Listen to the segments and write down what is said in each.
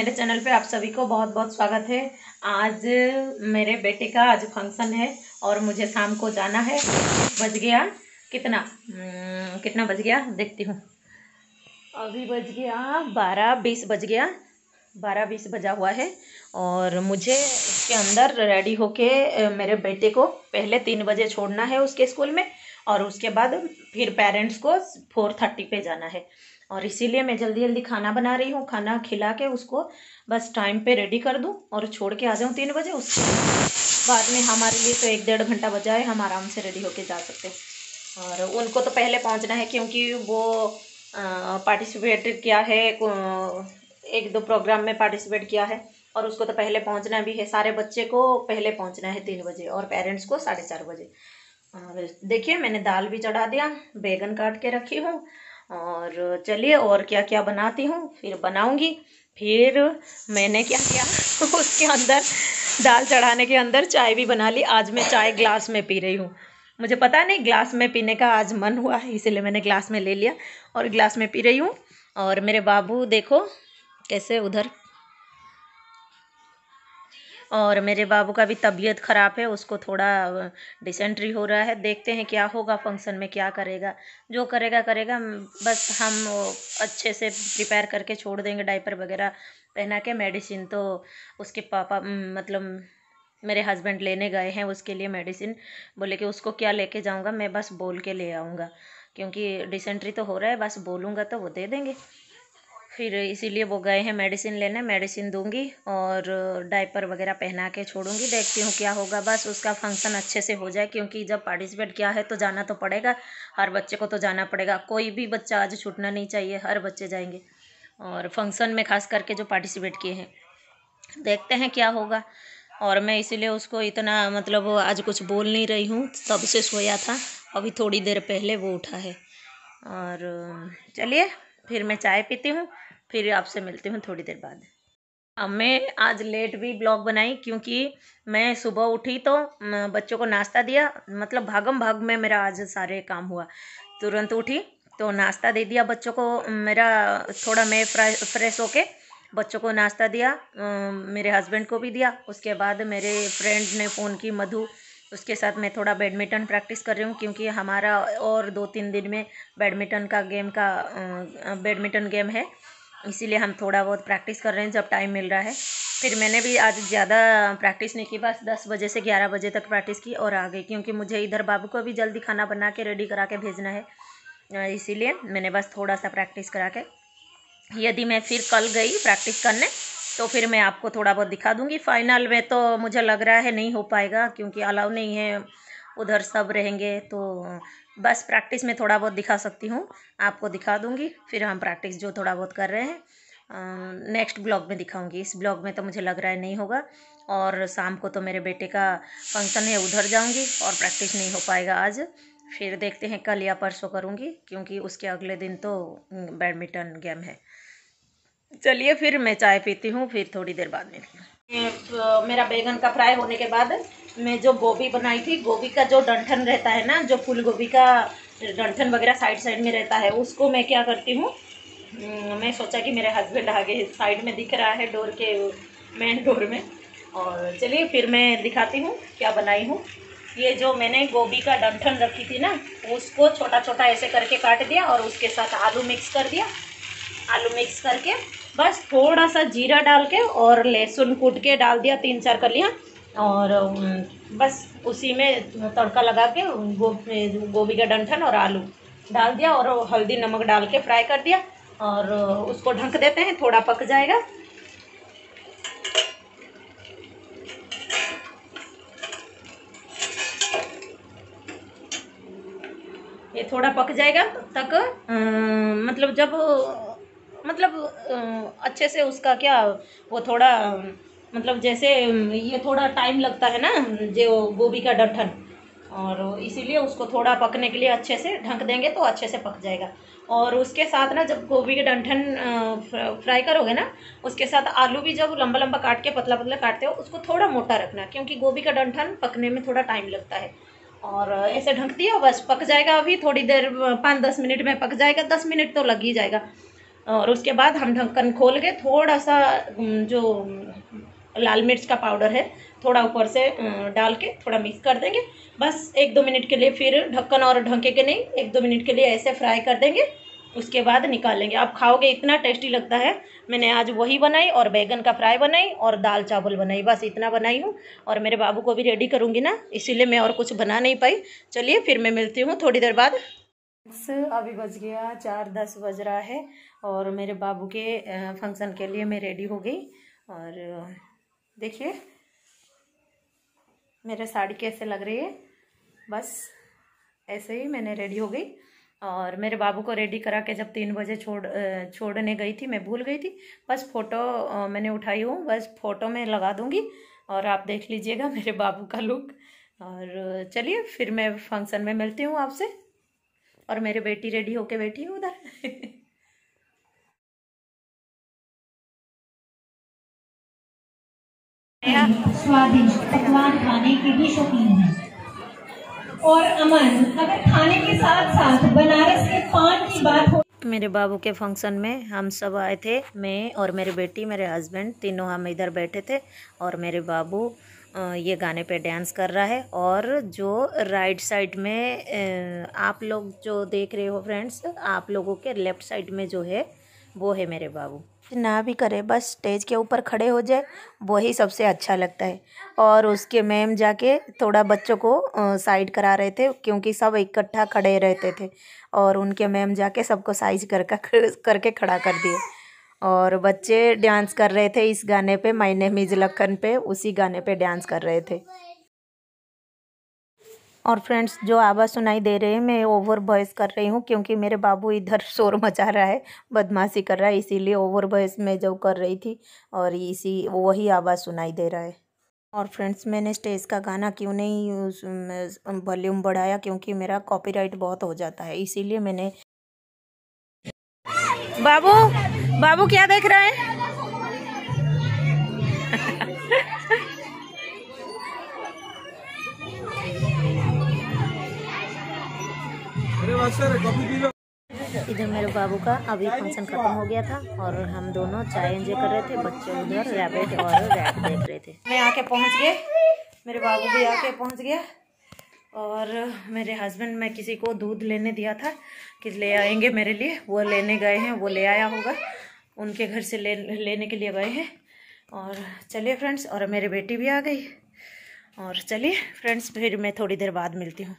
मेरे चैनल पे आप सभी को बहुत बहुत स्वागत है। आज मेरे बेटे का आज फंक्शन है और मुझे शाम को जाना है। बज गया कितना बज गया देखती हूँ। अभी बज गया 12:20 बज गया, 12:20 बजा हुआ है और मुझे उसके अंदर रेडी होके मेरे बेटे को पहले 3 बजे छोड़ना है उसके स्कूल में और उसके बाद फिर पेरेंट्स को 4:30 पे जाना है। और इसीलिए मैं जल्दी जल्दी खाना बना रही हूँ। खाना खिला के उसको बस टाइम पे रेडी कर दूँ और छोड़ के आ जाऊँ 3 बजे। उसके बाद में हमारे लिए तो 1-1.5 घंटा बचा है, हम आराम से रेडी होके जा सकते हैं। और उनको तो पहले पहुँचना है क्योंकि वो पार्टिसिपेट किया है, 1-2 प्रोग्राम में पार्टिसिपेट किया है और उसको तो पहले पहुंचना भी है। सारे बच्चे को पहले पहुंचना है 3 बजे और पेरेंट्स को 4:30 बजे। और देखिए मैंने दाल भी चढ़ा दिया, बैगन काट के रखी हूँ और चलिए और क्या क्या बनाती हूँ फिर बनाऊँगी। फिर मैंने क्या किया उसके अंदर दाल चढ़ाने के अंदर चाय भी बना ली। आज मैं चाय ग्लास में पी रही हूँ, मुझे पता नहीं ग्लास में पीने का आज मन हुआ है इसलिए मैंने ग्लास में ले लिया और ग्लास में पी रही हूँ। और मेरे बाबू देखो कैसे उधर, और मेरे बाबू का भी तबीयत ख़राब है, उसको थोड़ा डिसेंट्री हो रहा है। देखते हैं क्या होगा फंक्शन में, क्या करेगा, जो करेगा करेगा। बस हम अच्छे से प्रिपेयर करके छोड़ देंगे, डायपर वगैरह पहना के। मेडिसिन तो उसके पापा मतलब मेरे हस्बैंड लेने गए हैं उसके लिए मेडिसिन। बोले कि उसको क्या लेके जाऊंगा, मैं बस बोल के ले आऊँगा क्योंकि डिसेंट्री तो हो रहा है, बस बोलूँगा तो वो दे देंगे। फिर इसीलिए वो गए हैं मेडिसिन लेने, मेडिसिन दूंगी और डायपर वगैरह पहना के छोड़ूंगी। देखती हूँ क्या होगा, बस उसका फंक्शन अच्छे से हो जाए क्योंकि जब पार्टिसिपेट किया है तो जाना तो पड़ेगा, हर बच्चे को तो जाना पड़ेगा। कोई भी बच्चा आज छूटना नहीं चाहिए, हर बच्चे जाएंगे। और फंक्शन में खास करके जो पार्टिसिपेट किए हैं, देखते हैं क्या होगा। और मैं इसीलिए उसको इतना मतलब आज कुछ बोल नहीं रही हूँ, तब से सोया था, अभी थोड़ी देर पहले वो उठा है। और चलिए फिर मैं चाय पीती हूँ, फिर आपसे मिलती हूँ थोड़ी देर बाद। अब मैं आज लेट भी ब्लॉग बनाई क्योंकि मैं सुबह उठी तो बच्चों को नाश्ता दिया, मतलब भागम भाग में मेरा आज सारे काम हुआ। तुरंत उठी तो नाश्ता दे दिया बच्चों को मेरा, थोड़ा मैं फ्रेश होके बच्चों को नाश्ता दिया, मेरे हस्बैंड को भी दिया। उसके बाद मेरे फ्रेंड ने फ़ोन की, मधु, उसके साथ मैं थोड़ा बैडमिंटन प्रैक्टिस कर रही हूँ क्योंकि हमारा और 2-3 दिन में बैडमिंटन गेम है, इसीलिए हम थोड़ा बहुत प्रैक्टिस कर रहे हैं जब टाइम मिल रहा है। फिर मैंने भी आज ज़्यादा प्रैक्टिस नहीं की, बस 10 बजे से 11 बजे तक प्रैक्टिस की और आ गई क्योंकि मुझे इधर बाबू को भी जल्दी खाना बना के रेडी करा के भेजना है। इसीलिए मैंने बस थोड़ा सा प्रैक्टिस करा के, यदि मैं फिर कल गई प्रैक्टिस करने तो फिर मैं आपको थोड़ा बहुत दिखा दूंगी। फाइनल में तो मुझे लग रहा है नहीं हो पाएगा क्योंकि अलाउ नहीं है, उधर सब रहेंगे। तो बस प्रैक्टिस में थोड़ा बहुत दिखा सकती हूँ, आपको दिखा दूंगी। फिर हम प्रैक्टिस जो थोड़ा बहुत कर रहे हैं नेक्स्ट ब्लॉग में दिखाऊंगी। इस ब्लॉग में तो मुझे लग रहा है नहीं होगा। और शाम को तो मेरे बेटे का फंक्शन है, उधर जाऊंगी और प्रैक्टिस नहीं हो पाएगा आज। फिर देखते हैं कल या परसों करूंगी क्योंकि उसके अगले दिन तो बैडमिंटन गेम है। चलिए फिर मैं चाय पीती हूँ, फिर थोड़ी देर बाद मिलती हूँ। मेरा बैगन का फ्राई होने के बाद मैं जो गोभी बनाई थी, गोभी का जो डंठल रहता है ना, जो फूल गोभी का डंठल वगैरह साइड साइड में रहता है, उसको मैं क्या करती हूँ, मैं सोचा कि मेरे हस्बैंड आगे साइड में दिख रहा है डोर के, मेन डोर में। और चलिए फिर मैं दिखाती हूँ क्या बनाई हूँ। ये जो मैंने गोभी का डंठल रखी थी ना, उसको छोटा छोटा ऐसे करके काट दिया और उसके साथ आलू मिक्स कर दिया। आलू मिक्स करके बस थोड़ा सा जीरा डाल के और लहसुन कूट के डाल दिया, 3-4 कलियाँ। और बस उसी में तड़का लगा के गोभी का डंठल और आलू डाल दिया और हल्दी नमक डाल के फ्राई कर दिया और उसको ढक देते हैं, थोड़ा पक जाएगा। ये थोड़ा पक जाएगा तब तक मतलब जब अच्छे से उसका क्या, वो थोड़ा मतलब जैसे ये थोड़ा टाइम लगता है ना जो गोभी का डंठल, और इसीलिए उसको थोड़ा पकने के लिए अच्छे से ढक देंगे तो अच्छे से पक जाएगा। और उसके साथ ना जब गोभी के डंठल फ्राई करोगे ना, उसके साथ आलू भी जब लंबा लंबा काट के पतला पतला काटते हो, उसको थोड़ा मोटा रखना क्योंकि गोभी का डंठल पकने में थोड़ा टाइम लगता है। और ऐसे ढक दिया, बस पक जाएगा। अभी थोड़ी देर 5-10 मिनट में पक जाएगा, 10 मिनट तो लग ही जाएगा। और उसके बाद हम ढक्कन खोल के थोड़ा सा जो लाल मिर्च का पाउडर है थोड़ा ऊपर से डाल के थोड़ा मिक्स कर देंगे। बस 1-2 मिनट के लिए फिर ढक्कन और ढकेंगे नहीं, 1-2 मिनट के लिए ऐसे फ्राई कर देंगे। उसके बाद निकालेंगे। आप खाओगे इतना टेस्टी लगता है। मैंने आज वही बनाई और बैगन का फ्राई बनाई और दाल चावल बनाई, बस इतना बनाई हूँ। और मेरे बाबू को भी रेडी करूँगी ना, इसीलिए मैं और कुछ बना नहीं पाई। चलिए फिर मैं मिलती हूँ थोड़ी देर बाद। अभी बज गया 4:10 बज रहा है और मेरे बाबू के फंक्शन के लिए मैं रेडी हो गई। और देखिए मेरा साड़ी कैसे लग रही है, बस ऐसे ही मैंने रेडी हो गई। और मेरे बाबू को रेडी करा के जब 3 बजे छोड़ने गई थी, मैं भूल गई थी। बस फ़ोटो मैंने उठाई हूँ, बस फ़ोटो में लगा दूँगी और आप देख लीजिएगा मेरे बाबू का लुक। और चलिए फिर मैं फंक्शन में मिलती हूँ आपसे। और मेरी बेटी रेडी होके बैठी है उधर। स्वादिष्ट पकवान खाने की भी शौकीन है। और अमन, अगर खाने के साथ साथ बनारस के पान की बात हो। मेरे बाबू के फंक्शन में हम सब आए थे, मैं और मेरी बेटी, मेरे हस्बैंड, तीनों हम इधर बैठे थे। और मेरे बाबू ये गाने पे डांस कर रहा है। और जो राइट साइड में आप लोग जो देख रहे हो फ्रेंड्स, आप लोगों के लेफ़्ट साइड में जो है वो है मेरे बाबू। ना भी करे, बस स्टेज के ऊपर खड़े हो जाए वही सबसे अच्छा लगता है। और उसके मैम जाके थोड़ा बच्चों को साइड करा रहे थे क्योंकि सब इकट्ठा खड़े रहते थे। और उनके मैम जाके सबको साइज करके खड़ा कर दिए। और बच्चे डांस कर रहे थे इस गाने पे, माय नेम इज़ लखन पे, उसी गाने पे डांस कर रहे थे। और फ्रेंड्स जो आवाज़ सुनाई दे रहे हैं, मैं ओवर वॉइस कर रही हूँ क्योंकि मेरे बाबू इधर शोर मचा रहा है, बदमाशी कर रहा है, इसीलिए ओवर वॉइस मैं जो कर रही थी और इसी वही आवाज़ सुनाई दे रहा है। और फ्रेंड्स मैंने स्टेज का गाना क्यों नहीं वॉल्यूम बढ़ाया, क्योंकि मेरा कॉपीराइट बहुत हो जाता है, इसीलिए मैंने। बाबू बाबू क्या देख रहा है? इधर मेरे बाबू का अभी फंक्शन खत्म हो गया था और हम दोनों चाय एंजॉय कर रहे थे। बच्चे उधर रैबिट और रैट देख रहे थे। मैं आके पहुंच गए, मेरे बाबू भी आके पहुंच गया। और मेरे हस्बैंड, मैं किसी को दूध लेने दिया था कि ले आएंगे मेरे लिए, वो लेने गए हैं, वो ले आया होगा, उनके घर से लेने के लिए गए हैं। और चलिए फ्रेंड्स, और मेरी बेटी भी आ गई। और चलिए फ्रेंड्स फिर मैं थोड़ी देर बाद मिलती हूँ।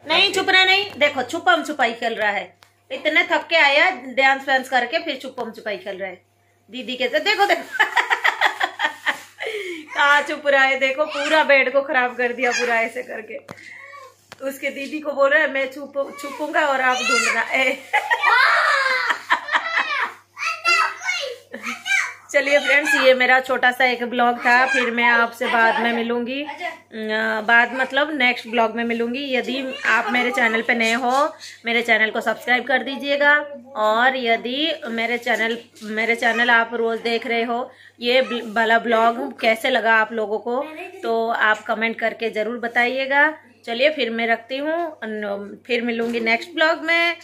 नहीं छुपना नहीं, देखो छुपम छुपाई खेल रहा है। इतने थक के आया डांस वांस करके, फिर छुपम छुपाई खेल रहा है दीदी के साथ। देखो देखो कहाँ छुप रहा है, देखो पूरा बेड को खराब कर दिया पूरा ऐसे करके। उसके दीदी को बोल रहा है मैं छुपूंगा और आप ढूंढना। चलिए फ्रेंड्स, ये मेरा छोटा सा एक ब्लॉग था। फिर मैं आपसे बाद में मिलूंगी, बाद मतलब नेक्स्ट ब्लॉग में मिलूंगी। यदि आप मेरे चैनल पे नए हो, मेरे चैनल को सब्सक्राइब कर दीजिएगा। और यदि मेरे चैनल आप रोज देख रहे हो, ये वाला ब्लॉग कैसे लगा आप लोगों को, तो आप कमेंट करके जरूर बताइएगा। चलिए फिर मैं रखती हूँ, फिर मिलूंगी नेक्स्ट ब्लॉग में।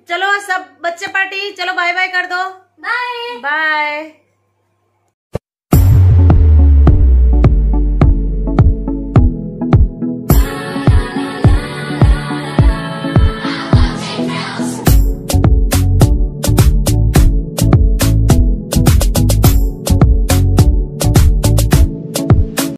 चलो सब बच्चे पार्टी, चलो बाय बाय कर दो। Bye bye.